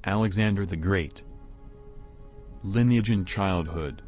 Alexander the Great. Lineage and childhood.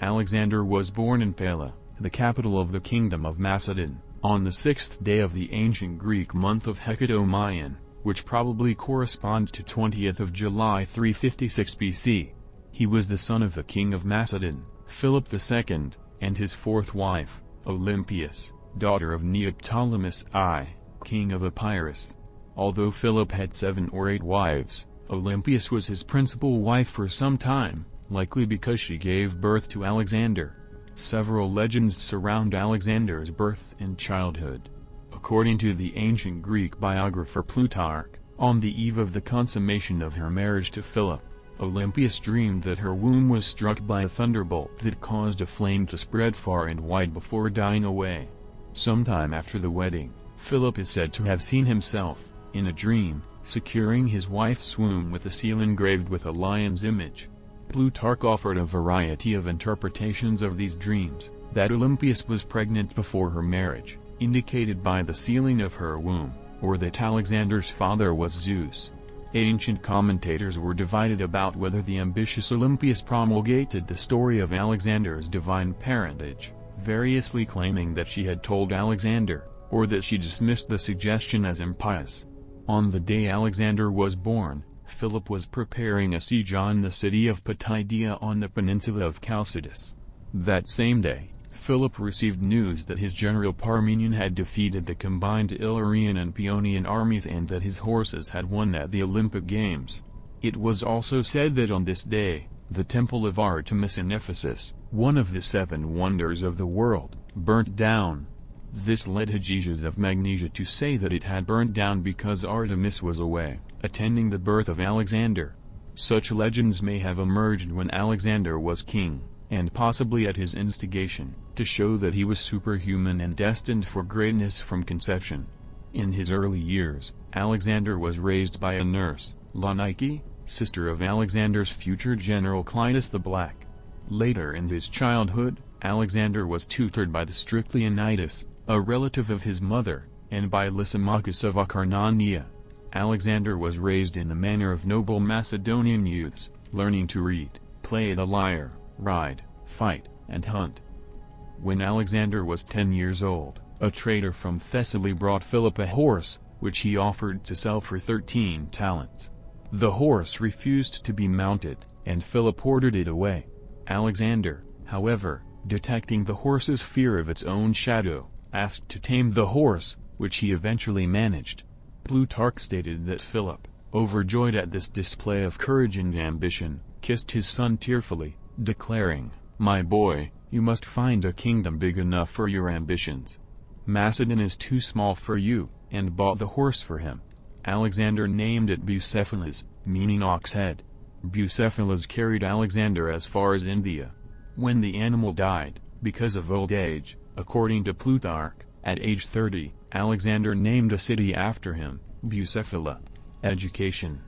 Alexander was born in Phala, the capital of the Kingdom of Macedon, on the 6th day of the ancient Greek month of ⴟᴏᴜ, which probably corresponds to 20th of July 356 BC. He was the son of the king of Macedon, Philip II, and his fourth wife, Olympias, daughter of Neoptolemus I, king of Epirus. Although Philip had 7 or 8 wives, Olympias was his principal wife for some time, likely because she gave birth to Alexander. Several legends surround Alexander's birth and childhood. According to the ancient Greek biographer Plutarch, on the eve of the consummation of her marriage to Philip, Olympias dreamed that her womb was struck by a thunderbolt that caused a flame to spread far and wide before dying away. Sometime after the wedding, Philip is said to have seen himself, in a dream, securing his wife's womb with a seal engraved with a lion's image. Plutarch offered a variety of interpretations of these dreams: that Olympias was pregnant before her marriage, indicated by the sealing of her womb, or that Alexander's father was Zeus. Ancient commentators were divided about whether the ambitious Olympias promulgated the story of Alexander's divine parentage, variously claiming that she had told Alexander, or that she dismissed the suggestion as impious. On the day Alexander was born, Philip was preparing a siege on the city of Potidæa on the peninsula of Chalcidice. That same day, Philip received news that his general Parmenion had defeated the combined Illyrian and Paeonian armies and that his horses had won at the Olympic Games. It was also said that on this day, the temple of Artemis in Ephesus, one of the 7 wonders of the world, burnt down. This led Hegesias of Magnesia to say that it had burnt down because Artemis was away, attending the birth of Alexander. Such legends may have emerged when Alexander was king, and possibly at his instigation, to show that he was superhuman and destined for greatness from conception. In his early years, Alexander was raised by a nurse, Launike, sister of Alexander's future general Cleitus the Black. Later in his childhood, Alexander was tutored by the strict Leonidas, a relative of his mother, and by Lysimachus of Acarnania. Alexander was raised in the manner of noble Macedonian youths, learning to read, play the lyre, ride, fight, and hunt. When Alexander was 10 years old, a trader from Thessaly brought Philip a horse, which he offered to sell for 13 talents. The horse refused to be mounted, and Philip ordered it away. Alexander, however, detecting the horse's fear of its own shadow, asked to tame the horse, which he eventually managed. Plutarch stated that Philip, overjoyed at this display of courage and ambition, kissed his son tearfully, declaring, "My boy, you must find a kingdom big enough for your ambitions. Macedon is too small for you," and bought the horse for him. Alexander named it Bucephalus, meaning ox head. Bucephalus carried Alexander as far as India. When the animal died, because of old age, according to Plutarch, at age 30, Alexander named a city after him, Bucephala. Education.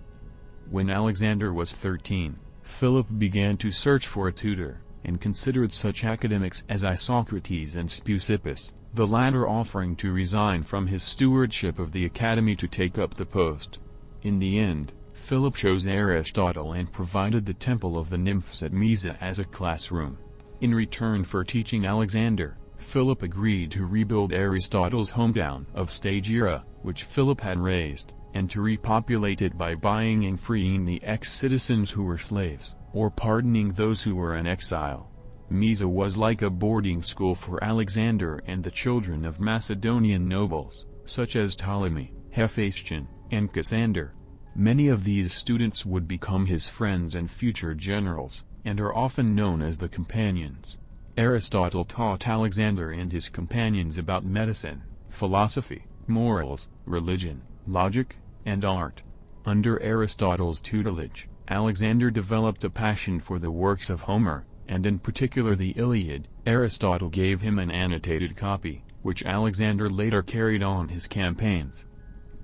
When Alexander was 13, Philip began to search for a tutor, and considered such academics as Isocrates and Speusippus, the latter offering to resign from his stewardship of the academy to take up the post. In the end, Philip chose Aristotle and provided the Temple of the Nymphs at Mysa as a classroom. In return for teaching Alexander, Philip agreed to rebuild Aristotle's hometown of Stagira, which Philip had razed, and to repopulate it by buying and freeing the ex-citizens who were slaves, or pardoning those who were in exile. Mysa was like a boarding school for Alexander and the children of Macedonian nobles, such as Ptolemy, Hephaestion, and Cassander. Many of these students would become his friends and future generals, and are often known as the companions. Aristotle taught Alexander and his companions about medicine, philosophy, morals, religion, logic, and art. Under Aristotle's tutelage, Alexander developed a passion for the works of Homer, and in particular the Iliad. Aristotle gave him an annotated copy, which Alexander later carried on his campaigns.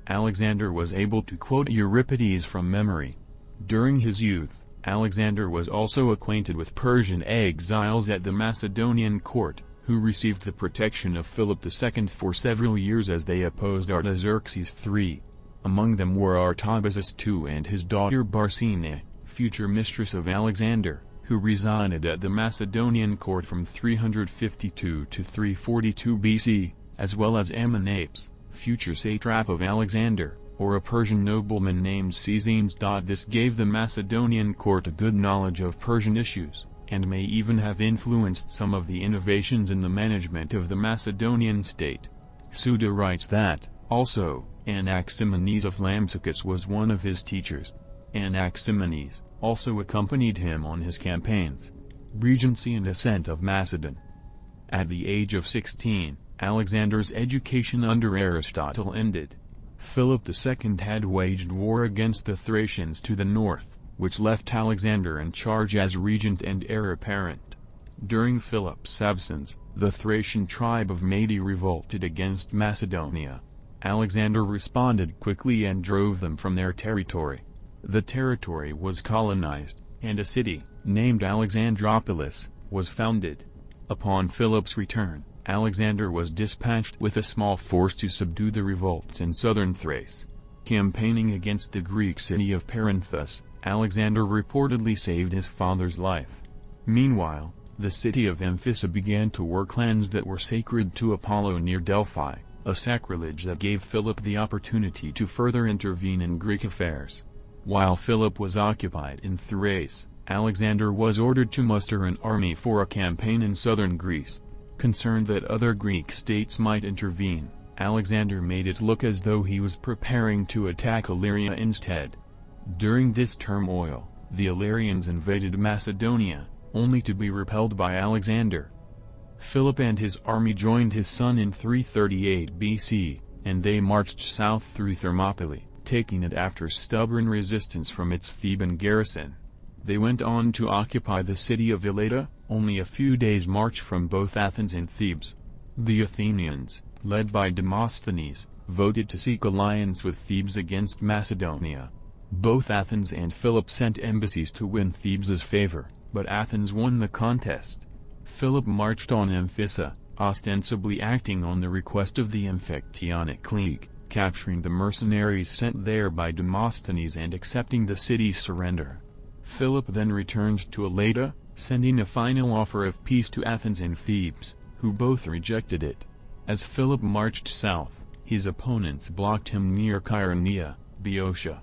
Alexander was able to quote Euripides from memory. During his youth, Alexander was also acquainted with Persian exiles at the Macedonian court, who received the protection of Philip II for several years as they opposed Artaxerxes III. Among them were Artabazus II and his daughter Barsine, future mistress of Alexander, who resided at the Macedonian court from 352 to 342 BC, as well as Amenapes, future satrap of Alexander, or a Persian nobleman named 𝒟𝒨s. This gave the Macedonian court a good knowledge of Persian issues, and may even have influenced some of the innovations in the management of the Macedonian state. Suda writes that, also, Anaximenes of Lampsacus was one of his teachers. Anaximenes also accompanied him on his campaigns. Regency and ascent of Macedon. At the age of 16, Alexander's education under Aristotle ended. Philip II had waged war against the Thracians to the north, which left Alexander in charge as regent and heir apparent. During Philip's absence, the Thracian tribe of Mede revolted against Macedonia. Alexander responded quickly and drove them from their territory. The territory was colonized, and a city, named Alexandropolis, was founded. Upon Philip's return, Alexander was dispatched with a small force to subdue the revolts in southern Thrace. Campaigning against the Greek city of Perinthus, Alexander reportedly saved his father's life. Meanwhile, the city of Amphissa began to work lands that were sacred to Apollo near Delphi, a sacrilege that gave Philip the opportunity to further intervene in Greek affairs. While Philip was occupied in Thrace, Alexander was ordered to muster an army for a campaign in southern Greece. Concerned that other Greek states might intervene, Alexander made it look as though he was preparing to attack Illyria instead. During this turmoil, the Illyrians invaded Macedonia, only to be repelled by Alexander. Philip and his army joined his son in 338 BC, and they marched south through Thermopylae, taking it after stubborn resistance from its Theban garrison. They went on to occupy the city of Elatea, only a few days' march from both Athens and Thebes. The Athenians, led by Demosthenes, voted to seek alliance with Thebes against Macedonia. Both Athens and Philip sent embassies to win Thebes's favor, but Athens won the contest. Philip marched on Amphissa, ostensibly acting on the request of the Amphictyonic League, capturing the mercenaries sent there by Demosthenes and accepting the city's surrender. Philip then returned to Elatea, sending a final offer of peace to Athens and Thebes, who both rejected it. As Philip marched south, his opponents blocked him near Chaeronea, Boeotia.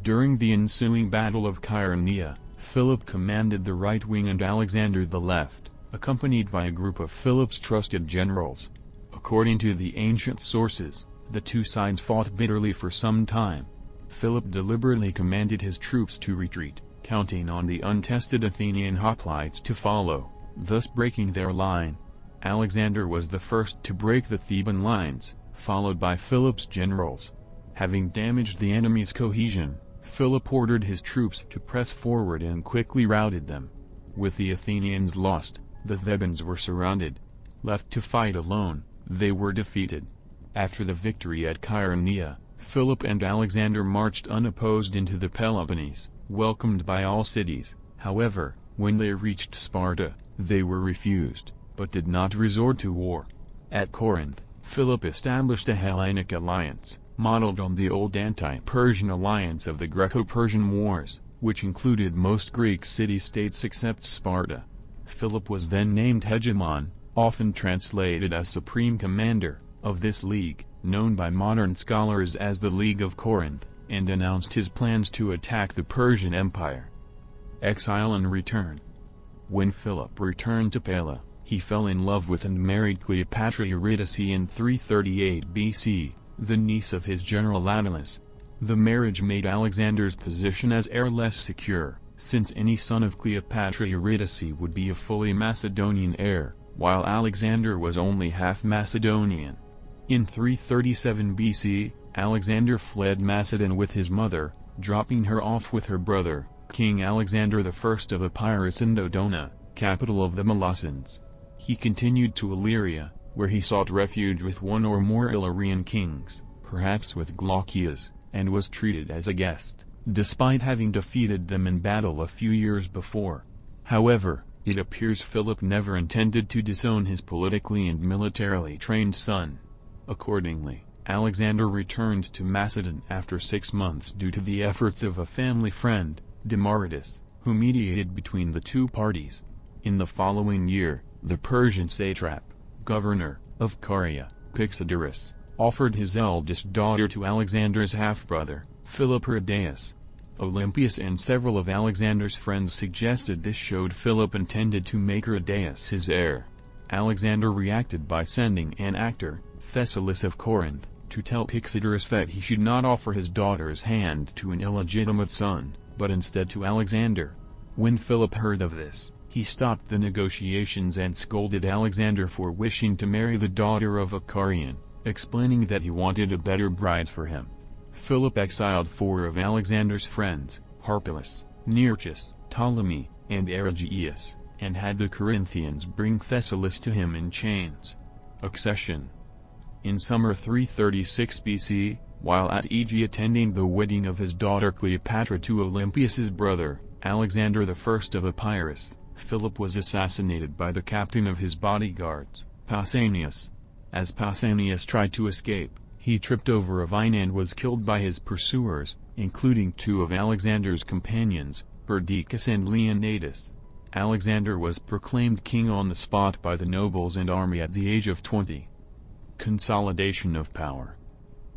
During the ensuing Battle of Chaeronea, Philip commanded the right wing and Alexander the left, accompanied by a group of Philip's trusted generals. According to the ancient sources, the two sides fought bitterly for some time. Philip deliberately commanded his troops to retreat, counting on the untested Athenian hoplites to follow, thus breaking their line. Alexander was the first to break the Theban lines, followed by Philip's generals. Having damaged the enemy's cohesion, Philip ordered his troops to press forward and quickly routed them. With the Athenians lost, the Thebans were surrounded. Left to fight alone, they were defeated. After the victory at Chaeronea, Philip and Alexander marched unopposed into the Peloponnese, welcomed by all cities. However, when they reached Sparta, they were refused, but did not resort to war. At Corinth, Philip established a Hellenic alliance, modeled on the old anti-Persian alliance of the Greco-Persian Wars, which included most Greek city-states except Sparta. Philip was then named hegemon, often translated as supreme commander, of this league, known by modern scholars as the League of Corinth, and announced his plans to attack the Persian Empire. Exile and return. When Philip returned to Pella, he fell in love with and married Cleopatra Eurydice in 338 BC, the niece of his general Attalus. The marriage made Alexander's position as heir less secure, since any son of Cleopatra Eurydice would be a fully Macedonian heir, while Alexander was only half Macedonian. In 337 BC, Alexander fled Macedon with his mother, dropping her off with her brother, King Alexander I of Epirus in Dodona, capital of the Molossians. He continued to Illyria, where he sought refuge with one or more Illyrian kings, perhaps with Glaucias, and was treated as a guest, despite having defeated them in battle a few years before. However, it appears Philip never intended to disown his politically and militarily trained son. Accordingly, Alexander returned to Macedon after 6 months due to the efforts of a family friend, 𝒟𝒻, who mediated between the two parties. In the following year, the Persian satrap, governor, of Caria, Pixodorus, offered his eldest daughter to Alexander's half-brother, Philippides. Olympias and several of Alexander's friends suggested this showed Philip intended to make Hydaspes his heir. Alexander reacted by sending an actor, Thessalus of Corinth, to tell Pixodorus that he should not offer his daughter's hand to an illegitimate son, but instead to Alexander. When Philip heard of this, he stopped the negotiations and scolded Alexander for wishing to marry the daughter of a Carian, explaining that he wanted a better bride for him. Philip exiled 4 of Alexander's friends, Harpalus, Nearchus, Ptolemy, and Arigeus, and had the Corinthians bring Thessalus to him in chains. Accession. In summer 336 BC, while at Aegae attending the wedding of his daughter Cleopatra to Olympias's brother, Alexander I of Epirus, Philip was assassinated by the captain of his bodyguards, Pausanias. As Pausanias tried to escape, he tripped over a vine and was killed by his pursuers, including 2 of Alexander's companions, Perdiccas and Leonidas. Alexander was proclaimed king on the spot by the nobles and army at the age of 20. Consolidation of power.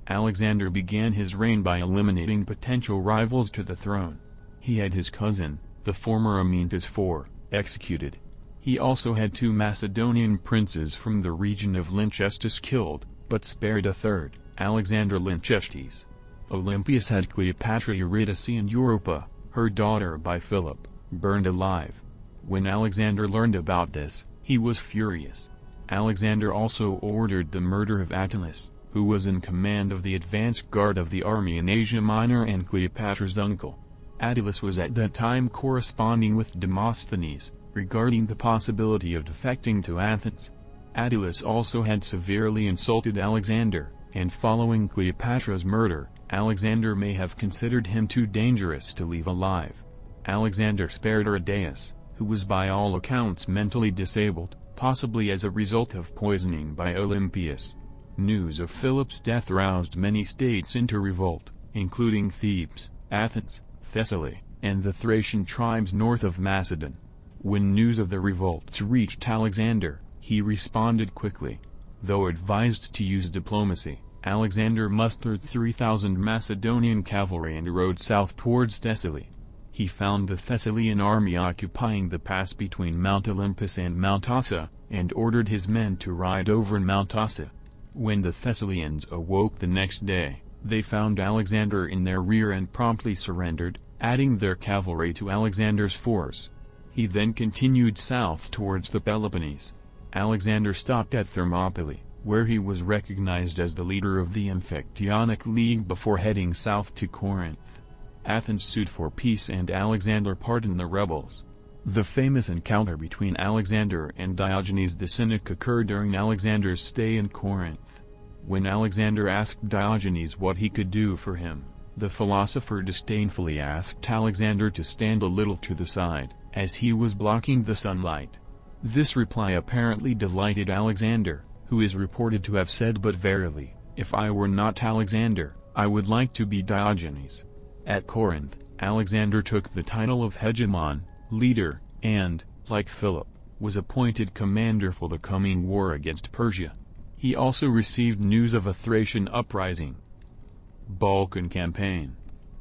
Alexander began his reign by eliminating potential rivals to the throne. He had his cousin, the former Amyntas IV, executed. He also had 2 Macedonian princes from the region of Lyncestis killed, but spared a third, Alexander Lyncestis. Olympias had Cleopatra Eurydice and Europa, her daughter by Philip, burned alive. When Alexander learned about this, he was furious. Alexander also ordered the murder of Attalus, who was in command of the advance guard of the army in Asia Minor and Cleopatra's uncle. Attalus was at that time corresponding with Demosthenes, regarding the possibility of defecting to Athens. Attalus also had severely insulted Alexander, and following Cleopatra's murder, Alexander may have considered him too dangerous to leave alive. Alexander spared Hydaspes, who was by all accounts mentally disabled, possibly as a result of poisoning by Olympias. News of Philip's death roused many states into revolt, including Thebes, Athens, Thessaly, and the Thracian tribes north of Macedon. When news of the revolts reached Alexander, he responded quickly. Though advised to use diplomacy, Alexander mustered 3,000 Macedonian cavalry and rode south towards Thessaly. He found the Thessalian army occupying the pass between Mount Olympus and Mount Ossa, and ordered his men to ride over Mount Ossa. When the Thessalians awoke the next day, they found Alexander in their rear and promptly surrendered, adding their cavalry to Alexander's force. He then continued south towards the Peloponnese. Alexander stopped at Thermopylae, where he was recognized as the leader of the Amphictyonic League before heading south to Corinth. Athens sued for peace and Alexander pardoned the rebels. The famous encounter between Alexander and Diogenes the Cynic occurred during Alexander's stay in Corinth. When Alexander asked Diogenes what he could do for him, the philosopher disdainfully asked Alexander to stand a little to the side, as he was blocking the sunlight. This reply apparently delighted Alexander, who is reported to have said, "But verily, if I were not Alexander, I would like to be Diogenes." At Corinth, Alexander took the title of hegemon, leader, and, like Philip, was appointed commander for the coming war against Persia. He also received news of a Thracian uprising. Balkan campaign.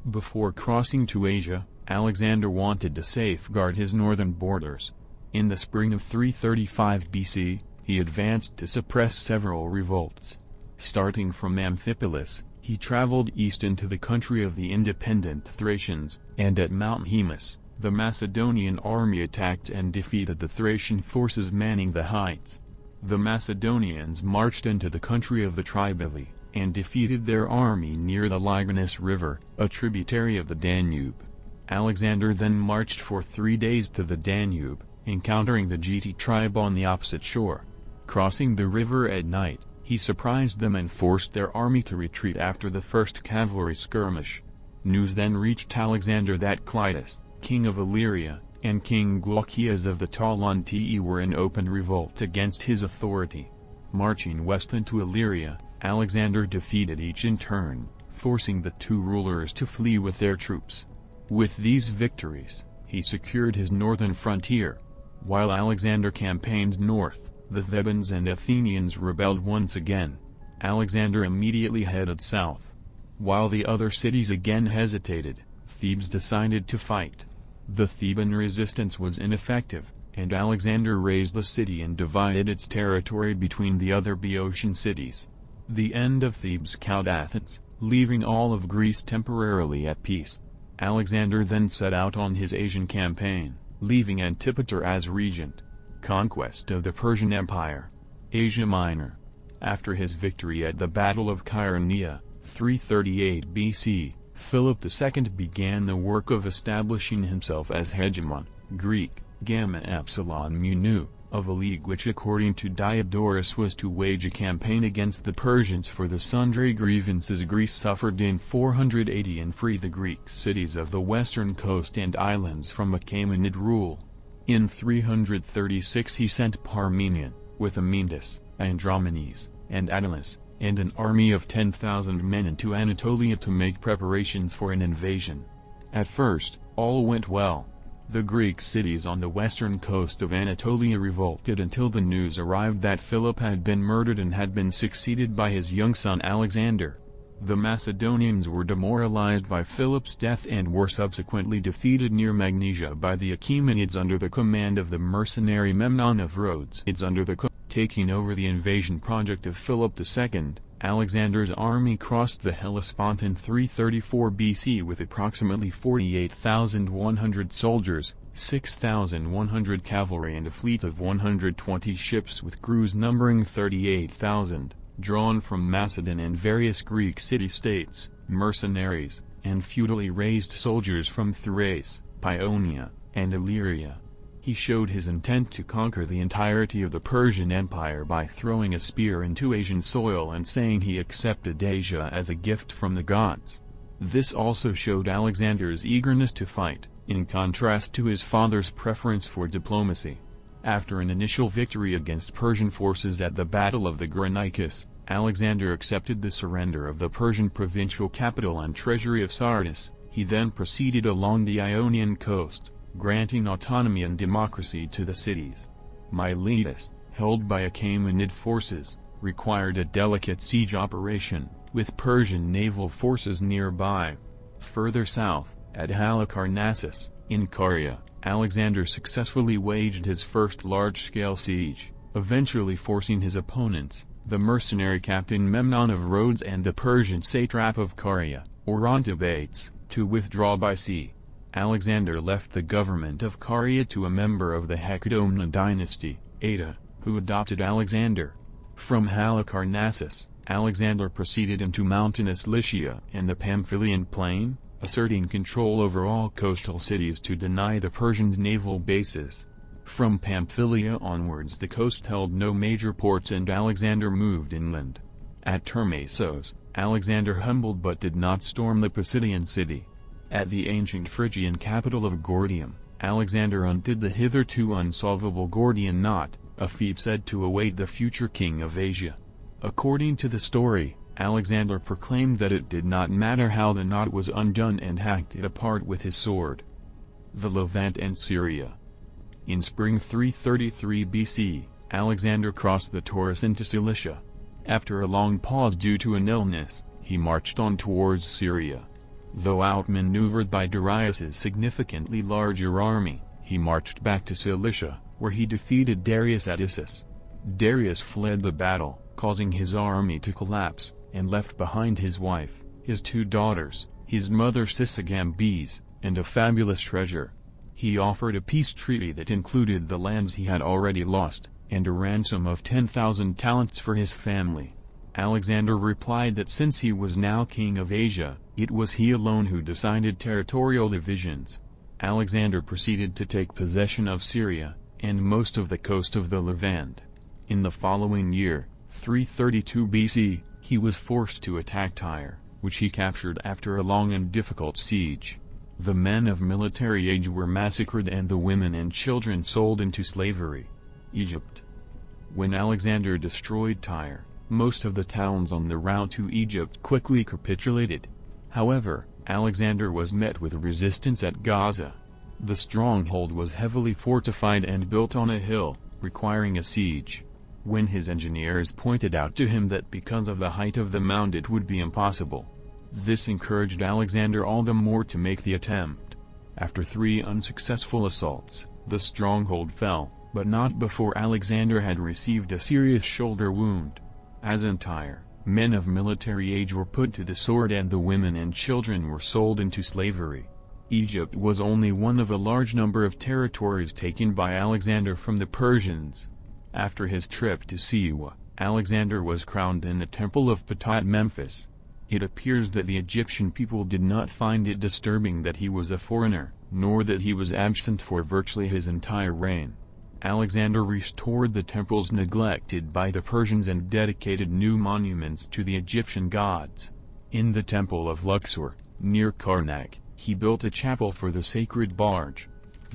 Before crossing to Asia, Alexander wanted to safeguard his northern borders. In the spring of 335 BC, he advanced to suppress several revolts. Starting from Amphipolis, he traveled east into the country of the independent Thracians, and at Mount Haemus, the Macedonian army attacked and defeated the Thracian forces manning the heights. The Macedonians marched into the country of the Triballi, and defeated their army near the Liganus River, a tributary of the Danube. Alexander then marched for 3 days to the Danube, encountering the Getae tribe on the opposite shore. Crossing the river at night, he surprised them and forced their army to retreat after the first cavalry skirmish. News then reached Alexander that Clitus, king of Illyria, and King Glaucias of the Talantii were in open revolt against his authority. Marching west into Illyria, Alexander defeated each in turn, forcing the two rulers to flee with their troops. With these victories, he secured his northern frontier. While Alexander campaigned north, the Thebans and Athenians rebelled once again. Alexander immediately headed south. While the other cities again hesitated, Thebes decided to fight. The Theban resistance was ineffective, and Alexander razed the city and divided its territory between the other Boeotian cities. The end of Thebes cowed Athens, leaving all of Greece temporarily at peace. Alexander then set out on his Asian campaign, leaving Antipater as regent. Conquest of the Persian Empire. Asia Minor. After his victory at the Battle of Chaeronea, 338 BC, Philip II began the work of establishing himself as hegemon, Greek, gamma epsilon mu nu, of a league which according to Diodorus was to wage a campaign against the Persians for the sundry grievances Greece suffered in 480 and free the Greek cities of the western coast and islands from Achaemenid rule. In 336 he sent Parmenion, with Amyntas, Andromenes, and Attalus, and an army of 10,000 men into Anatolia to make preparations for an invasion. At first, all went well. The Greek cities on the western coast of Anatolia revolted until the news arrived that Philip had been murdered and had been succeeded by his young son Alexander. The Macedonians were demoralized by Philip's death and were subsequently defeated near Magnesia by the Achaemenids under the command of the mercenary Memnon of Rhodes. Taking over the invasion project of Philip II, Alexander's army crossed the Hellespont in 334 BC with approximately 48,100 soldiers, 6,100 cavalry and a fleet of 120 ships with crews numbering 38,000, drawn from Macedon and various Greek city-states, mercenaries, and feudally raised soldiers from Thrace, Paeonia, and Illyria. He showed his intent to conquer the entirety of the Persian Empire by throwing a spear into Asian soil and saying he accepted Asia as a gift from the gods. This also showed Alexander's eagerness to fight, in contrast to his father's preference for diplomacy. After an initial victory against Persian forces at the Battle of the Granicus, Alexander accepted the surrender of the Persian provincial capital and treasury of Sardis. He then proceeded along the Ionian coast, granting autonomy and democracy to the cities. Miletus, held by Achaemenid forces, required a delicate siege operation, with Persian naval forces nearby. Further south, at Halicarnassus, in Caria, Alexander successfully waged his first large-scale siege, eventually forcing his opponents, the mercenary captain Memnon of Rhodes and the Persian satrap of Caria, Orontobaites, to withdraw by sea. Alexander left the government of Caria to a member of the Hecatomna dynasty, Ada, who adopted Alexander. From Halicarnassus, Alexander proceeded into mountainous Lycia and the Pamphylian plain, asserting control over all coastal cities to deny the Persians naval bases. From Pamphylia onwards the coast held no major ports and Alexander moved inland. At Termessos, Alexander humbled but did not storm the Pisidian city. At the ancient Phrygian capital of Gordium, Alexander undid the hitherto unsolvable Gordian knot, a feat said to await the future king of Asia. According to the story, Alexander proclaimed that it did not matter how the knot was undone and hacked it apart with his sword. The Levant and Syria. In spring 333 BC, Alexander crossed the Taurus into Cilicia. After a long pause due to an illness, he marched on towards Syria. Though outmaneuvered by Darius's significantly larger army, he marched back to Cilicia, where he defeated Darius at Issus. Darius fled the battle, causing his army to collapse, and left behind his wife, his 2 daughters, his mother Sisygambes, and a fabulous treasure. He offered a peace treaty that included the lands he had already lost, and a ransom of 10,000 talents for his family. Alexander replied that since he was now king of Asia, it was he alone who decided territorial divisions. Alexander proceeded to take possession of Syria, and most of the coast of the Levant. In the following year, 332 BC, he was forced to attack Tyre, which he captured after a long and difficult siege. The men of military age were massacred and the women and children sold into slavery. Egypt. When Alexander destroyed Tyre, Most of the towns on the route to Egypt quickly capitulated. However, Alexander was met with resistance at Gaza. The stronghold was heavily fortified and built on a hill, requiring a siege. When his engineers pointed out to him that because of the height of the mound it would be impossible, this encouraged Alexander all the more to make the attempt. After 3 unsuccessful assaults, the stronghold fell, but not before Alexander had received a serious shoulder wound. As entire men of military age were put to the sword and the women and children were sold into slavery. Egypt was only one of a large number of territories taken by Alexander from the Persians. After his trip to Siwa, Alexander was crowned in the temple of Ptah at Memphis. It appears that the Egyptian people did not find it disturbing that he was a foreigner, nor that he was absent for virtually his entire reign. Alexander restored the temples neglected by the Persians and dedicated new monuments to the Egyptian gods. In the temple of Luxor, near Karnak, he built a chapel for the sacred barge.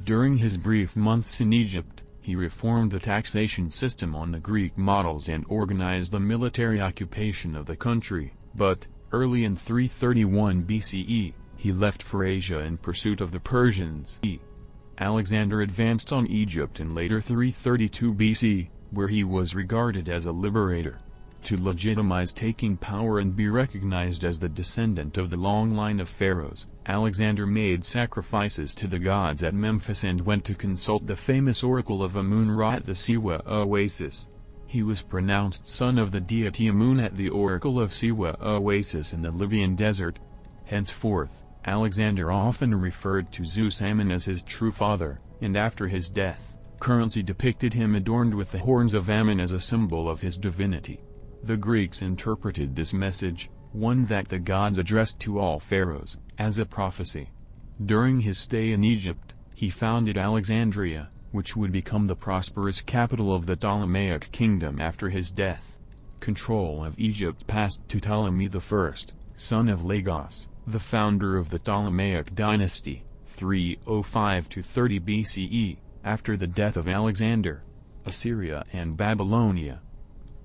During his brief months in Egypt, he reformed the taxation system on the Greek models and organized the military occupation of the country, but, early in 331 BCE, he left for Asia in pursuit of the Persians. Alexander advanced on Egypt in later 332 BC, where he was regarded as a liberator. To legitimize taking power and be recognized as the descendant of the long line of pharaohs, Alexander made sacrifices to the gods at Memphis and went to consult the famous oracle of Amun-Ra at the Siwa oasis. He was pronounced son of the deity Amun at the oracle of Siwa oasis in the Libyan desert. Henceforth, Alexander often referred to Zeus Ammon as his true father, and after his death, currency depicted him adorned with the horns of Ammon as a symbol of his divinity. The Greeks interpreted this message, one that the gods addressed to all pharaohs, as a prophecy. During his stay in Egypt, he founded Alexandria, which would become the prosperous capital of the Ptolemaic kingdom after his death. Control of Egypt passed to Ptolemy I, son of Lagos, the founder of the Ptolemaic dynasty, 305–30 BCE, after the death of Alexander. Assyria and Babylonia.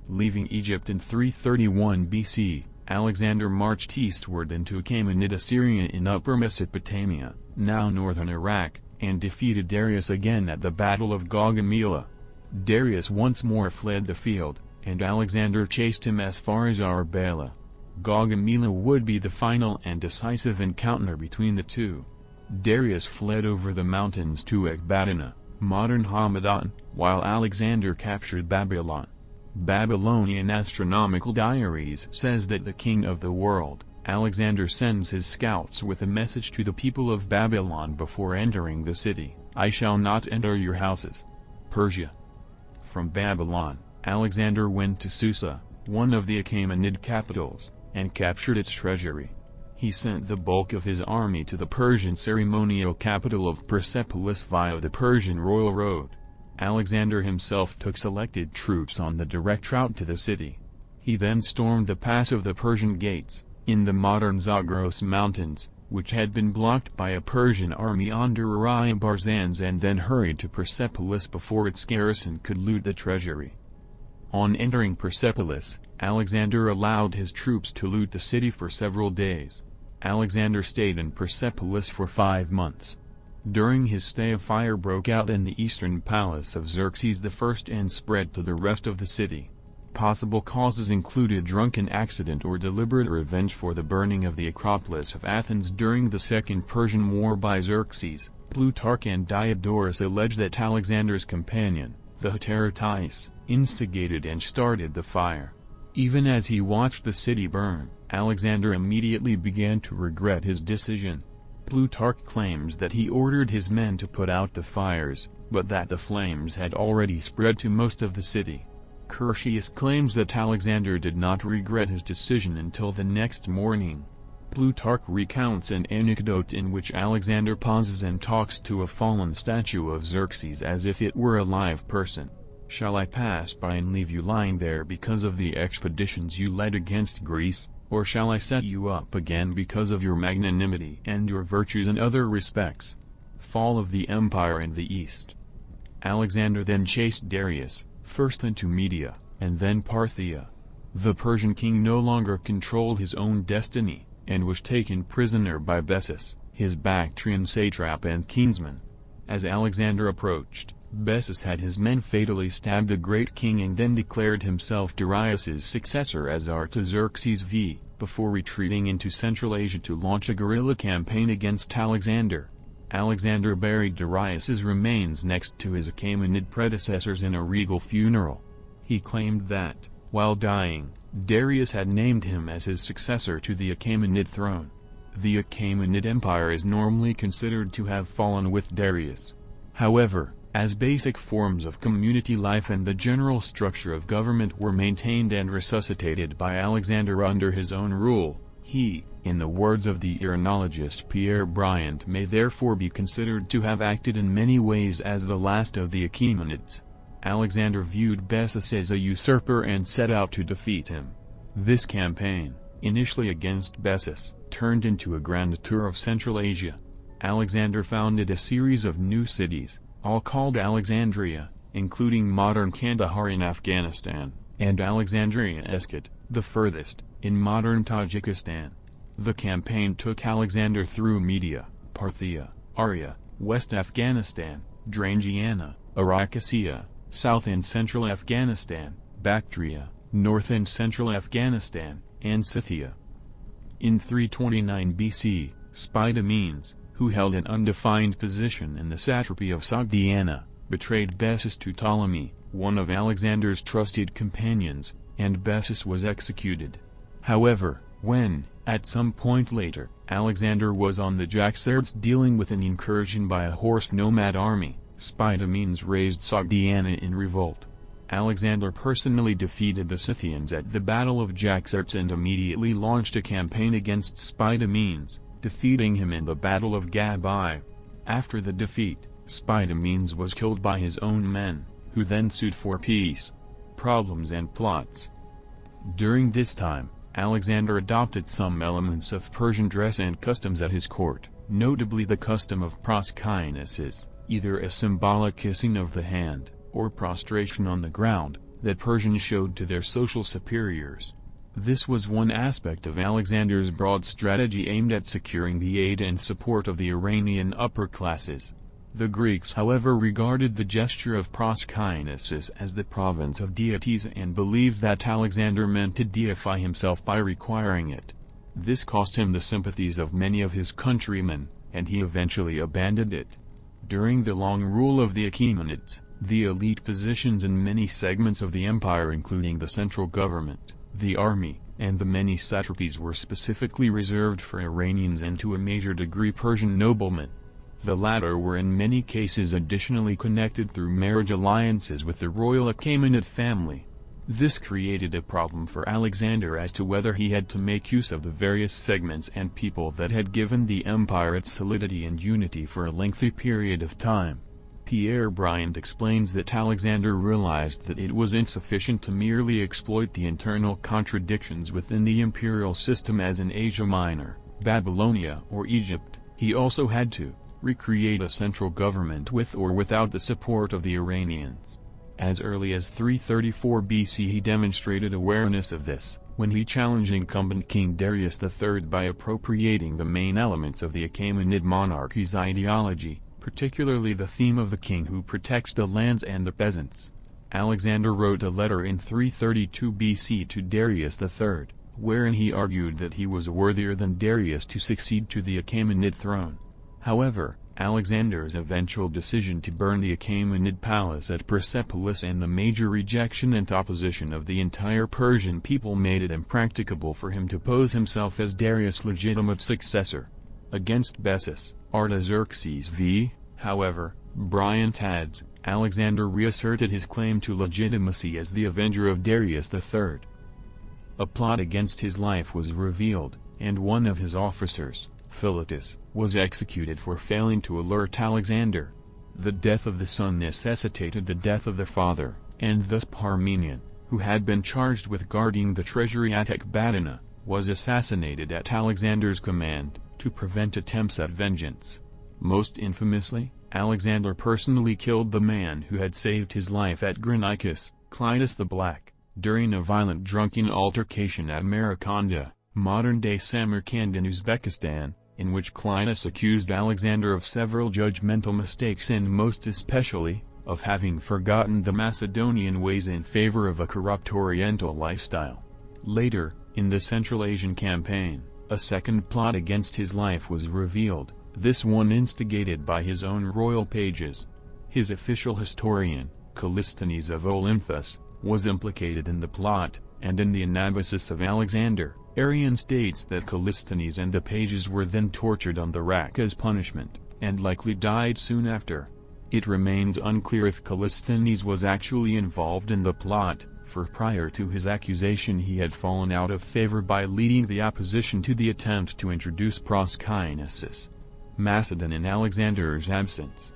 Leaving Egypt in 331 BC, Alexander marched eastward into Achaemenid Assyria in Upper Mesopotamia, now northern Iraq, and defeated Darius again at the Battle of Gaugamela. Darius once more fled the field, and Alexander chased him as far as 𝒟𝒃. Gaugamela would be the final and decisive encounter between the two. Darius fled over the mountains to Ecbatana, modern Hamadan, while Alexander captured Babylon. Babylonian astronomical diaries says that the king of the world, Alexander, sends his scouts with a message to the people of Babylon before entering the city: "I shall not enter your houses." Persia. From Babylon, Alexander went to Susa, one of the Achaemenid capitals, and captured its treasury. He sent the bulk of his army to the Persian ceremonial capital of Persepolis via the Persian royal road. Alexander himself took selected troops on the direct route to the city. He then stormed the pass of the Persian Gates, in the modern Zagros Mountains, which had been blocked by a Persian army under 𝒟𝒃 and then hurried to Persepolis before its garrison could loot the treasury. On entering Persepolis, Alexander allowed his troops to loot the city for several days. Alexander stayed in Persepolis for 5 months. During his stay a fire broke out in the eastern palace of Xerxes I and spread to the rest of the city. Possible causes included drunken accident or deliberate revenge for the burning of the Acropolis of Athens during the Second Persian War by Xerxes. Plutarch and Diodorus allege that Alexander's companion, the jaxartes, instigated and started the fire. Even as he watched the city burn, Alexander immediately began to regret his decision. Plutarch claims that he ordered his men to put out the fires, but that the flames had already spread to most of the city. Curtius claims that Alexander did not regret his decision until the next morning. Plutarch recounts an anecdote in which Alexander pauses and talks to a fallen statue of Xerxes as if it were a live person. "Shall I pass by and leave you lying there because of the expeditions you led against Greece? Or shall I set you up again because of your magnanimity and your virtues in other respects?" Fall of the Empire in the East. Alexander then chased Darius, first into Media, and then Parthia. The Persian king no longer controlled his own destiny, and was taken prisoner by Bessus, his Bactrian satrap and kinsman. As Alexander approached, Bessus had his men fatally stab the great king and then declared himself Darius's successor as Artaxerxes V, before retreating into Central Asia to launch a guerrilla campaign against Alexander. Alexander buried Darius's remains next to his Achaemenid predecessors in a regal funeral. He claimed that, while dying, Darius had named him as his successor to the Achaemenid throne. The Achaemenid Empire is normally considered to have fallen with Darius. However, as basic forms of community life and the general structure of government were maintained and resuscitated by Alexander under his own rule, he, in the words of the Iranologist Pierre Briand, may therefore be considered to have acted in many ways as the last of the Achaemenids. Alexander viewed Bessus as a usurper and set out to defeat him. This campaign, initially against Bessus, turned into a grand tour of Central Asia. Alexander founded a series of new cities, all called Alexandria, including modern Kandahar in Afghanistan, and Alexandria Eskut, the furthest, in modern Tajikistan. The campaign took Alexander through Media, Parthia, Arya, West Afghanistan, Drangiana, Arakacia, South and Central Afghanistan, Bactria, North and Central Afghanistan, and Scythia. In 329 BC, Spidamenes, who held an undefined position in the satrapy of Sogdiana, betrayed Bessus to Ptolemy, one of Alexander's trusted companions, and Bessus was executed. However, when, at some point later, Alexander was on the Jaxartes dealing with an incursion by a horse nomad army, Spidamenes raised Sogdiana in revolt. Alexander personally defeated the Scythians at the Battle of Jaxartes and immediately launched a campaign against Spidamenes, defeating him in the Battle of Gabai. After the defeat, Spidamenes was killed by his own men, who then sued for peace, problems and plots. During this time, Alexander adopted some elements of Persian dress and customs at his court, notably the custom of proskynesis, either a symbolic kissing of the hand, or prostration on the ground, that Persians showed to their social superiors. This was one aspect of Alexander's broad strategy aimed at securing the aid and support of the Iranian upper classes. The Greeks, however, regarded the gesture of proskynesis as the province of deities and believed that Alexander meant to deify himself by requiring it. This cost him the sympathies of many of his countrymen, and he eventually abandoned it. During the long rule of the Achaemenids, the elite positions in many segments of the empire, including the central government, the army, and the many satrapies, were specifically reserved for Iranians and to a major degree Persian noblemen. The latter were in many cases additionally connected through marriage alliances with the royal Achaemenid family. This created a problem for Alexander as to whether he had to make use of the various segments and people that had given the empire its solidity and unity for a lengthy period of time. Pierre Briand explains that Alexander realized that it was insufficient to merely exploit the internal contradictions within the imperial system as in Asia Minor, Babylonia or Egypt. He also had to recreate a central government with or without the support of the Iranians. As early as 334 BC he demonstrated awareness of this, when he challenged incumbent King Darius III by appropriating the main elements of the Achaemenid monarchy's ideology, particularly the theme of the king who protects the lands and the peasants. Alexander wrote a letter in 332 BC to Darius III, wherein he argued that he was worthier than Darius to succeed to the Achaemenid throne. However, Alexander's eventual decision to burn the Achaemenid palace at Persepolis and the major rejection and opposition of the entire Persian people made it impracticable for him to pose himself as Darius' legitimate successor. Against Bessus, Artaxerxes V, however, Briand adds, Alexander reasserted his claim to legitimacy as the avenger of Darius III. A plot against his life was revealed, and one of his officers, Philotas, was executed for failing to alert Alexander. The death of the son necessitated the death of the father, and thus Parmenion, who had been charged with guarding the treasury at Ecbatana, was assassinated at Alexander's command, to prevent attempts at vengeance. Most infamously, Alexander personally killed the man who had saved his life at Granicus, Clitus the Black. during a violent drunken altercation at Maracanda, modern-day Samarkand in Uzbekistan, in which Clinus accused Alexander of several judgmental mistakes and most especially, of having forgotten the Macedonian ways in favor of a corrupt Oriental lifestyle. Later, in the Central Asian campaign, a second plot against his life was revealed, this one instigated by his own royal pages. His official historian, Callisthenes of Olynthus, was implicated in the plot, and in the Anabasis of Alexander, Arrian states that Callisthenes and the pages were then tortured on the rack as punishment, and likely died soon after. It remains unclear if Callisthenes was actually involved in the plot, for prior to his accusation he had fallen out of favor by leading the opposition to the attempt to introduce proskynesis. Macedon in Alexander's absence.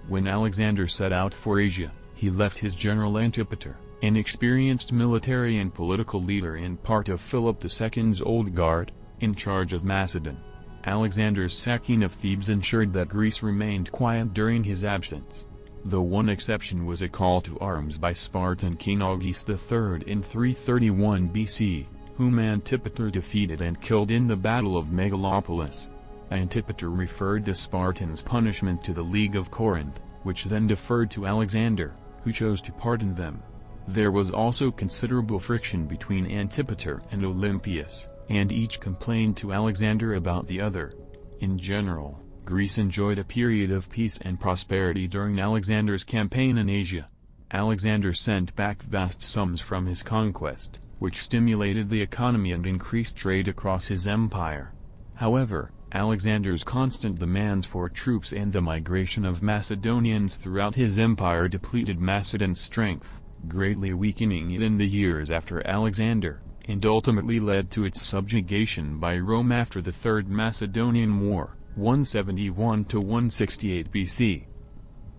When Alexander set out for Asia, he left his general Antipater, an experienced military and political leader and part of Philip II's old guard, in charge of Macedon. Alexander's sacking of Thebes ensured that Greece remained quiet during his absence. The one exception was a call to arms by Spartan king Augustus III in 331 BC, whom Antipater defeated and killed in the Battle of Megalopolis. Antipater referred the Spartans' punishment to the League of Corinth, which then deferred to Alexander, who chose to pardon them. There was also considerable friction between Antipater and Olympias, and each complained to Alexander about the other. In general, Greece enjoyed a period of peace and prosperity during Alexander's campaign in Asia. Alexander sent back vast sums from his conquest, which stimulated the economy and increased trade across his empire. However, Alexander's constant demands for troops and the migration of Macedonians throughout his empire depleted Macedon's strength, greatly weakening it in the years after Alexander, and ultimately led to its subjugation by Rome after the Third Macedonian War, 171–168 BC.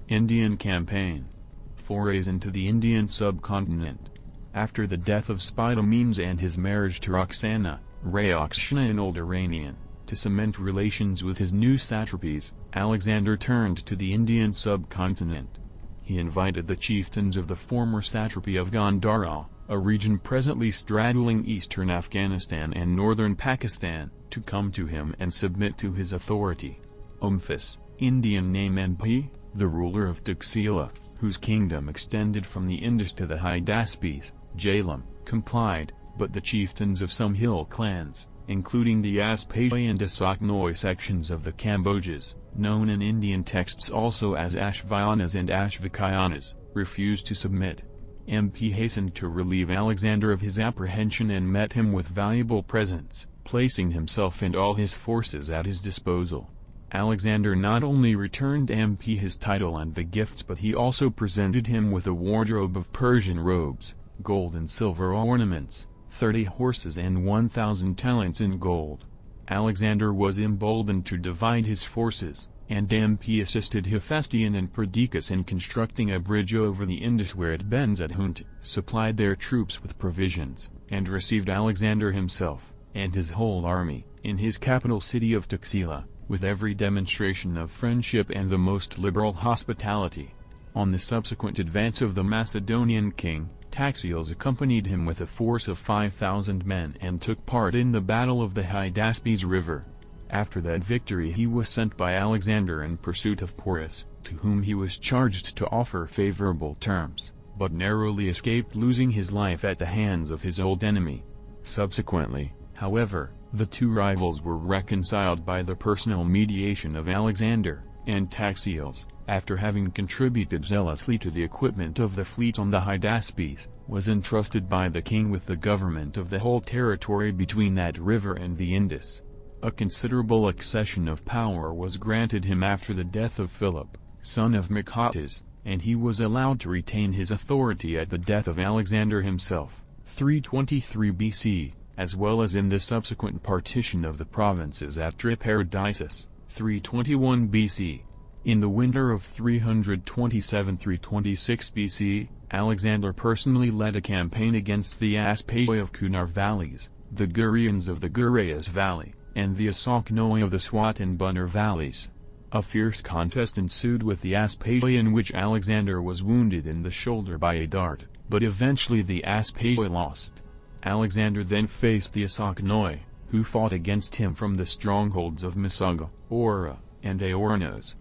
Indian Campaign. Forays into the Indian subcontinent. After the death of Spidomenes and his marriage to Roxana, 𝒟𝒏 in Old Iranian, to cement relations with his new satrapies, Alexander turned to the Indian subcontinent. He invited the chieftains of the former satrapy of Gandhara, a region presently straddling eastern Afghanistan and northern Pakistan, to come to him and submit to his authority. Omphis, Indian name MP, the ruler of Taxila, whose kingdom extended from the Indus to the Hydaspes, Jhelum, complied, but the chieftains of some hill clans, including the Aspasi and Asaknoi sections of the Kambojas, known in Indian texts also as Ashvayanas and Ashvakayanas, refused to submit. MP hastened to relieve Alexander of his apprehension and met him with valuable presents, placing himself and all his forces at his disposal. Alexander not only returned MP his title and the gifts, but he also presented him with a wardrobe of Persian robes, gold and silver ornaments, 30 horses and 1,000 talents in gold. Alexander was emboldened to divide his forces, and MP assisted Hephaestion and Perdiccas in constructing a bridge over the Indus where it bends at Hunt, supplied their troops with provisions, and received Alexander himself, and his whole army, in his capital city of Taxila, with every demonstration of friendship and the most liberal hospitality. On the subsequent advance of the Macedonian king, Taxiles accompanied him with a force of 5,000 men and took part in the battle of the Hydaspes River. After that victory he was sent by Alexander in pursuit of Porus, to whom he was charged to offer favorable terms, but narrowly escaped losing his life at the hands of his old enemy. Subsequently, however, the two rivals were reconciled by the personal mediation of Alexander, and Taxiles, after having contributed zealously to the equipment of the fleet on the Hydaspes, was entrusted by the king with the government of the whole territory between that river and the Indus. A considerable accession of power was granted him after the death of Philip, son of Machates, and he was allowed to retain his authority at the death of Alexander himself, 323 BC, as well as in the subsequent partition of the provinces at Triparadisus, 321 BC. In the winter of 327–326 BC, Alexander personally led a campaign against the Aspasi of Kunar valleys, the Gurians of the Gurayas valley, and the Asaknoi of the Swat and Bunner valleys. A fierce contest ensued with the Aspasi in which Alexander was wounded in the shoulder by a dart. but eventually the Aspasia lost. Alexander then faced the ᴜᴏᴜ, who fought against him from the strongholds of Masaga, Ora, and Aornos.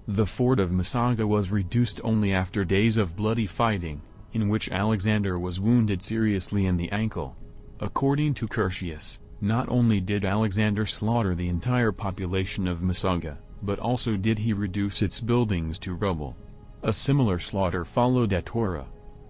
The fort of Masaga was reduced only after days of bloody fighting, in which Alexander was wounded seriously in the ankle. According to Curtius, not only did Alexander slaughter the entire population of Masaga, but also did he reduce its buildings to rubble. A similar slaughter followed at Ora.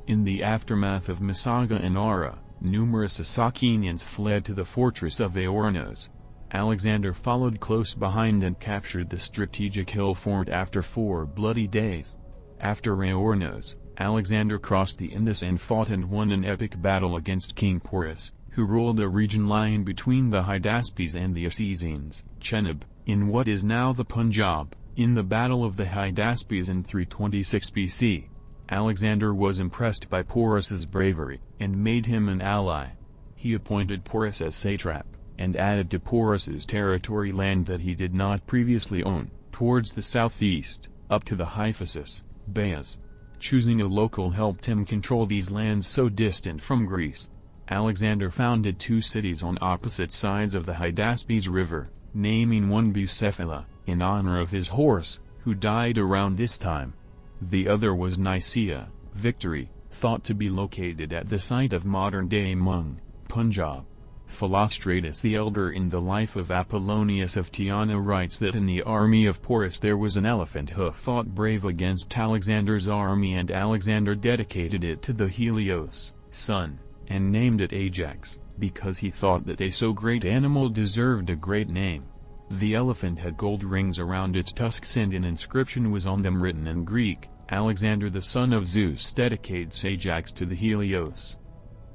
In the aftermath of Masaga and Ora, numerous Asakanians fled to the fortress of Aornos. Alexander followed close behind and captured the strategic hill fort after 4 bloody days. After Aornos, Alexander crossed the Indus and fought and won an epic battle against King Porus, who ruled a region lying between the Hydaspes and the Assassines, Chenab, in what is now the Punjab. In the Battle of the Hydaspes in 326 BC, Alexander was impressed by Porus's bravery, and made him an ally. He appointed Porus as satrap, and added to Porus's territory land that he did not previously own, towards the southeast, up to the Hyphasis, Baeas. Choosing a local helped him control these lands so distant from Greece. Alexander founded 2 cities on opposite sides of the Hydaspes River, naming one Bucephala, in honor of his horse, who died around this time. The other was Nicaea, Victory, thought to be located at the site of modern-day Mung, Punjab. Philostratus the Elder in the Life of Apollonius of Tyana writes that in the army of Porus there was an elephant who fought brave against Alexander's army, and Alexander dedicated it to the Helios, sun, and named it Ajax, because he thought that a so great animal deserved a great name. The elephant had gold rings around its tusks and an inscription was on them written in Greek. Alexander the son of Zeus dedicates Ajax to the Helios.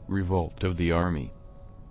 Revolt of the army.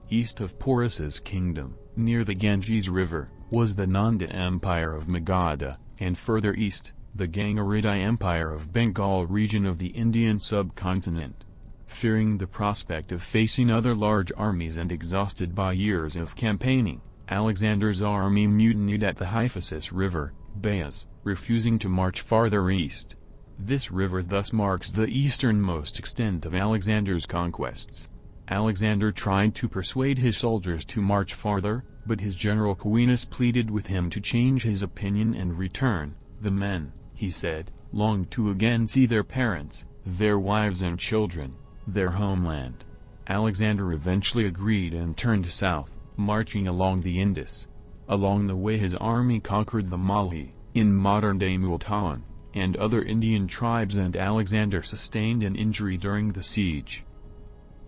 East of Porus's kingdom, near the Ganges River, was the Nanda Empire of Magadha, and further east, the 𝒟𝑐𝑅𝒃 Empire of Bengal region of the Indian subcontinent. Fearing the prospect of facing other large armies and exhausted by years of campaigning, Alexander's army mutinied at the Hyphasis River, Baeas, refusing to march farther east. This river thus marks the easternmost extent of Alexander's conquests. Alexander tried to persuade his soldiers to march farther, but his general Quirinus pleaded with him to change his opinion and return. The men, he said, longed to again see their parents, their wives and children, their homeland. Alexander eventually agreed and turned south, marching along the Indus. Along the way his army conquered the Malhi, in modern-day Multan, and other Indian tribes, and Alexander sustained an injury during the siege.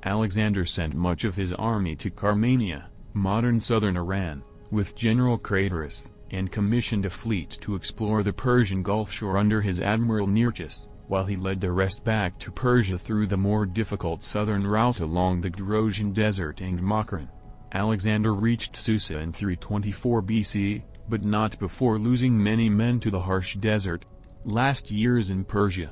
Alexander sent much of his army to Carmania, modern southern Iran, with General Craterus, and commissioned a fleet to explore the Persian Gulf shore under his admiral Nearchus, while he led the rest back to Persia through the more difficult southern route along the Georgian desert and 𝒟𝑐. Alexander reached Susa in 324 BC, but not before losing many men to the harsh desert. Last years in Persia.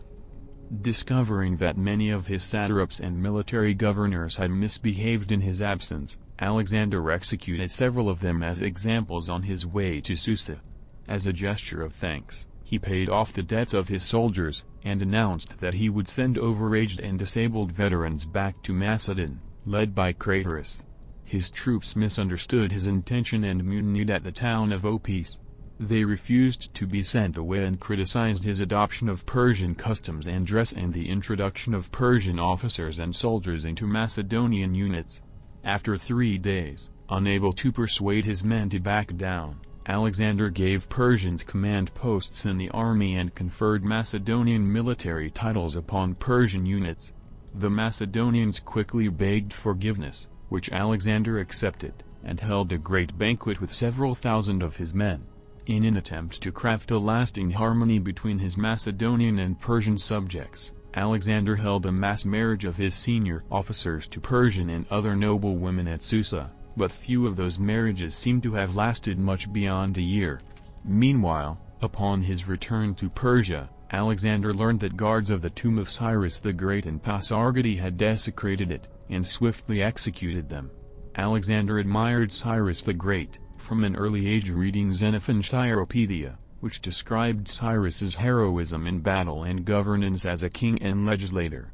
Discovering that many of his satraps and military governors had misbehaved in his absence, Alexander executed several of them as examples on his way to Susa. As a gesture of thanks, he paid off the debts of his soldiers, and announced that he would send overaged and disabled veterans back to Macedon, led by Craterus. His troops misunderstood his intention and mutinied at the town of Opis. They refused to be sent away and criticized his adoption of Persian customs and dress and the introduction of Persian officers and soldiers into Macedonian units. After 3 days, unable to persuade his men to back down, Alexander gave Persians command posts in the army and conferred Macedonian military titles upon Persian units. The Macedonians quickly begged forgiveness, which Alexander accepted, and held a great banquet with several thousand of his men. In an attempt to craft a lasting harmony between his Macedonian and Persian subjects, Alexander held a mass marriage of his senior officers to Persian and other noble women at Susa, but few of those marriages seem to have lasted much beyond a year. Meanwhile, upon his return to Persia, Alexander learned that guards of the tomb of Cyrus the Great in Pasargadae had desecrated it, and swiftly executed them. Alexander admired Cyrus the Great, from an early age reading Xenophon's Cyropaedia, which described Cyrus's heroism in battle and governance as a king and legislator.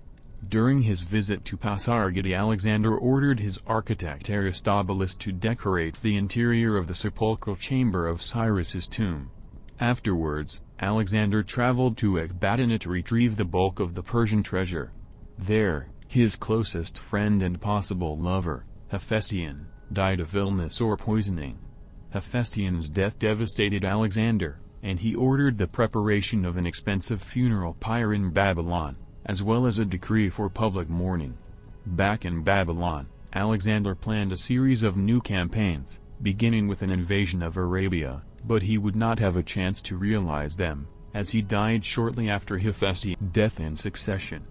During his visit to Pasargadae, Alexander ordered his architect Aristobulus to decorate the interior of the sepulchral chamber of Cyrus's tomb. Afterwards, Alexander traveled to Ecbatana to retrieve the bulk of the Persian treasure. There, his closest friend and possible lover, Hephaestion, died of illness or poisoning. Hephaestion's death devastated Alexander, and he ordered the preparation of an expensive funeral pyre in Babylon, as well as a decree for public mourning. Back in Babylon, Alexander planned a series of new campaigns, beginning with an invasion of Arabia, but he would not have a chance to realize them, as he died shortly after Hephaestion's death in succession.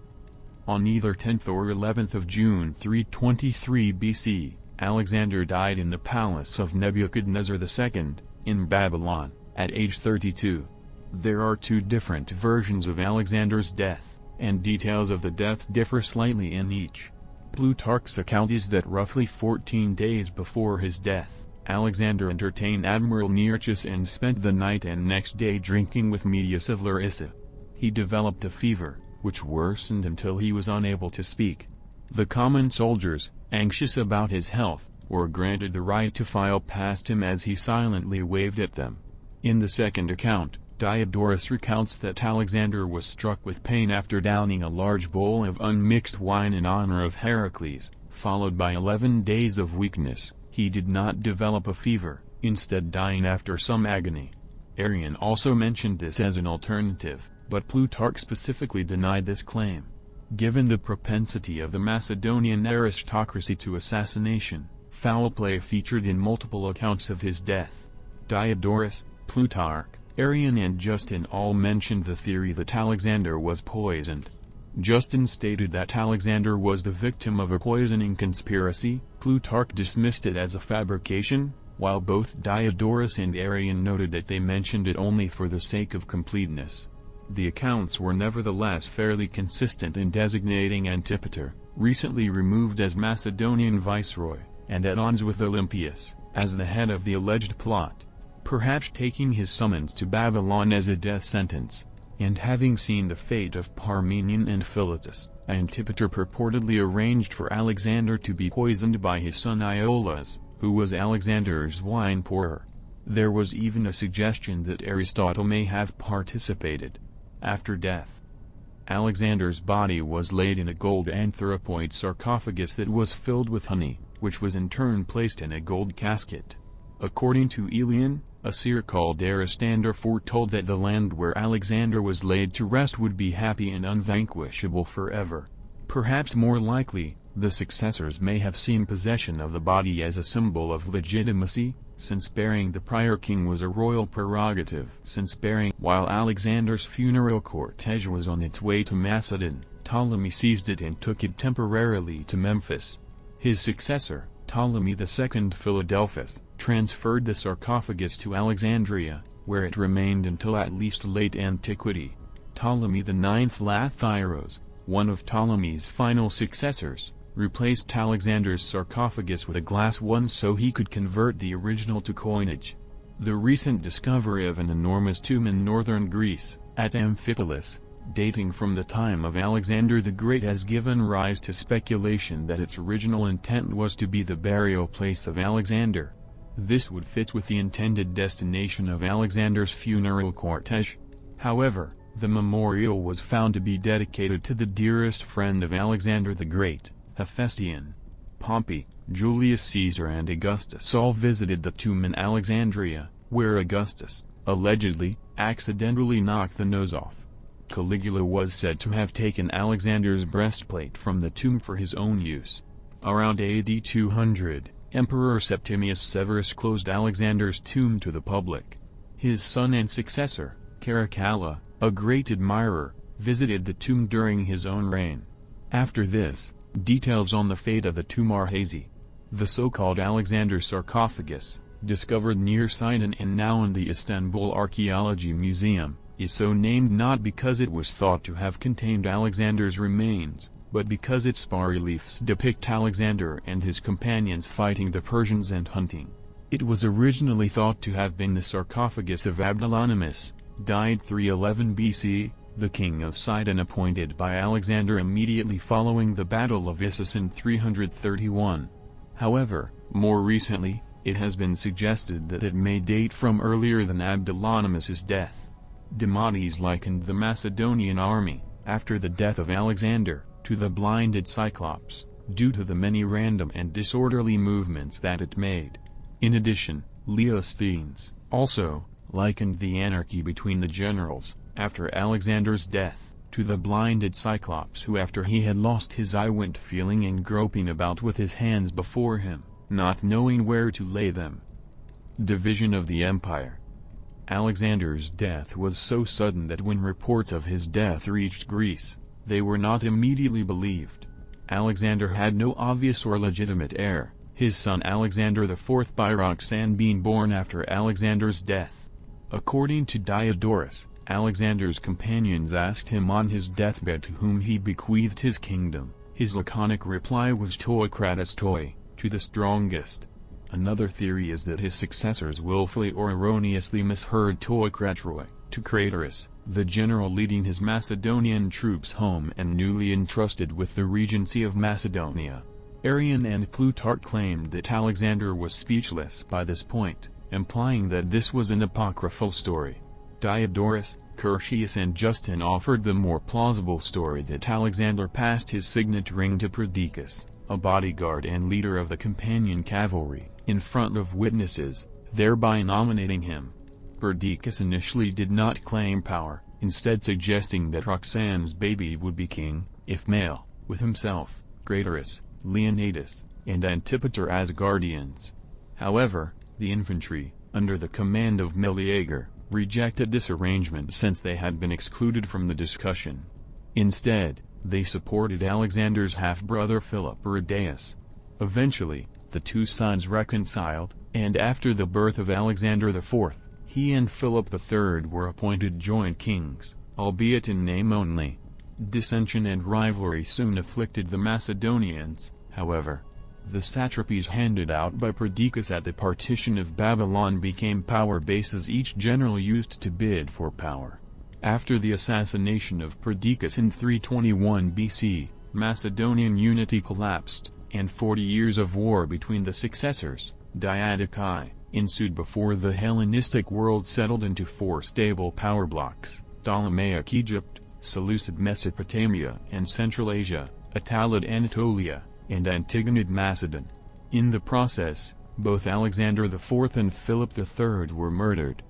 On either 10th or 11th of June 323 BC, Alexander died in the palace of Nebuchadnezzar II, in Babylon, at age 32. There are two different versions of Alexander's death, and details of the death differ slightly in each. Plutarch's account is that roughly 14 days before his death, Alexander entertained Admiral Nearchus and spent the night and next day drinking with Medius of Larissa. He developed a fever, which worsened until he was unable to speak. The common soldiers, anxious about his health, were granted the right to file past him as he silently waved at them. In the second account, Diodorus recounts that Alexander was struck with pain after downing a large bowl of unmixed wine in honor of Heracles, followed by 11 days of weakness. He did not develop a fever, instead dying after some agony. Arrian also mentioned this as an alternative, but Plutarch specifically denied this claim. Given the propensity of the Macedonian aristocracy to assassination, foul play featured in multiple accounts of his death. Diodorus, Plutarch, Arrian and Justin all mentioned the theory that Alexander was poisoned. Justin stated that Alexander was the victim of a poisoning conspiracy. Plutarch dismissed it as a fabrication, while both Diodorus and Arrian noted that they mentioned it only for the sake of completeness. The accounts were nevertheless fairly consistent in designating Antipater, recently removed as Macedonian viceroy, and at odds with Olympias, as the head of the alleged plot. Perhaps taking his summons to Babylon as a death sentence, and having seen the fate of Parmenion and Philotas, Antipater purportedly arranged for Alexander to be poisoned by his son Iolaus, who was Alexander's wine pourer. There was even a suggestion that Aristotle may have participated. After death, Alexander's body was laid in a gold anthropoid sarcophagus that was filled with honey, which was in turn placed in a gold casket. According to Elian, a seer called Aristander foretold that the land where Alexander was laid to rest would be happy and unvanquishable forever. Perhaps more likely, the successors may have seen possession of the body as a symbol of legitimacy, since burying the prior king was a royal prerogative. While Alexander's funeral cortege was on its way to Macedon, Ptolemy seized it and took it temporarily to Memphis. His successor, Ptolemy II Philadelphus, transferred the sarcophagus to Alexandria, where it remained until at least late antiquity. Ptolemy IX Lathyrus, one of Ptolemy's final successors, replaced Alexander's sarcophagus with a glass one so he could convert the original to coinage. The recent discovery of an enormous tomb in northern Greece, at Amphipolis, dating from the time of Alexander the Great, has given rise to speculation that its original intent was to be the burial place of Alexander. This would fit with the intended destination of Alexander's funeral cortege. However, the memorial was found to be dedicated to the dearest friend of Alexander the Great, Hephaestion. Pompey, Julius Caesar and Augustus all visited the tomb in Alexandria, where Augustus, allegedly, accidentally knocked the nose off. Caligula was said to have taken Alexander's breastplate from the tomb for his own use. Around AD 200, Emperor Septimius Severus closed Alexander's tomb to the public. His son and successor, Caracalla, a great admirer, visited the tomb during his own reign. After this, details on the fate of the tomb are hazy. The so-called Alexander sarcophagus, discovered near Sidon and now in the Istanbul Archaeology Museum, is so named not because it was thought to have contained Alexander's remains, but because its bas-reliefs depict Alexander and his companions fighting the Persians and hunting. It was originally thought to have been the sarcophagus of Abdalonymus, died 311 BC, the king of Sidon appointed by Alexander immediately following the Battle of Issus in 331. However, more recently, it has been suggested that it may date from earlier than Abdalonomus's death. Demades likened the Macedonian army, after the death of Alexander, to the blinded Cyclops, due to the many random and disorderly movements that it made. In addition, Leosthenes, also, likened the anarchy between the generals, after Alexander's death, to the blinded Cyclops who after he had lost his eye went feeling and groping about with his hands before him, not knowing where to lay them. Division of the empire. Alexander's death was so sudden that when reports of his death reached Greece, they were not immediately believed. Alexander had no obvious or legitimate heir, his son Alexander IV by Roxanne being born after Alexander's death. According to Diodorus, Alexander's companions asked him on his deathbed to whom he bequeathed his kingdom. His laconic reply was "Toikrates toi," to the strongest. Another theory is that his successors willfully or erroneously misheard "Toikratroi" to Craterus, the general leading his Macedonian troops home and newly entrusted with the regency of Macedonia. Arrian and Plutarch claimed that Alexander was speechless by this point, implying that this was an apocryphal story. Diodorus, Curtius and Justin offered the more plausible story that Alexander passed his signet ring to Perdiccas, a bodyguard and leader of the companion cavalry, in front of witnesses, thereby nominating him. Perdiccas initially did not claim power, instead suggesting that Roxanne's baby would be king, if male, with himself, Craterus, Leonidas, and Antipater as guardians. However, the infantry, under the command of Meleager, rejected this arrangement since they had been excluded from the discussion. Instead, they supported Alexander's half-brother Philippides. Eventually, the two sons reconciled, and after the birth of Alexander IV, he and Philip III were appointed joint kings, albeit in name only. Dissension and rivalry soon afflicted the Macedonians, however. The satrapies handed out by Perdiccas at the partition of Babylon became power bases each general used to bid for power. After the assassination of Perdiccas in 321 BC, Macedonian unity collapsed, and 40 years of war between the successors, Diadochi, ensued before the Hellenistic world settled into four stable power blocks: Ptolemaic Egypt, Seleucid Mesopotamia and Central Asia, Attalid Anatolia, and Antigonid Macedon. In the process, both Alexander IV and Philip III were murdered,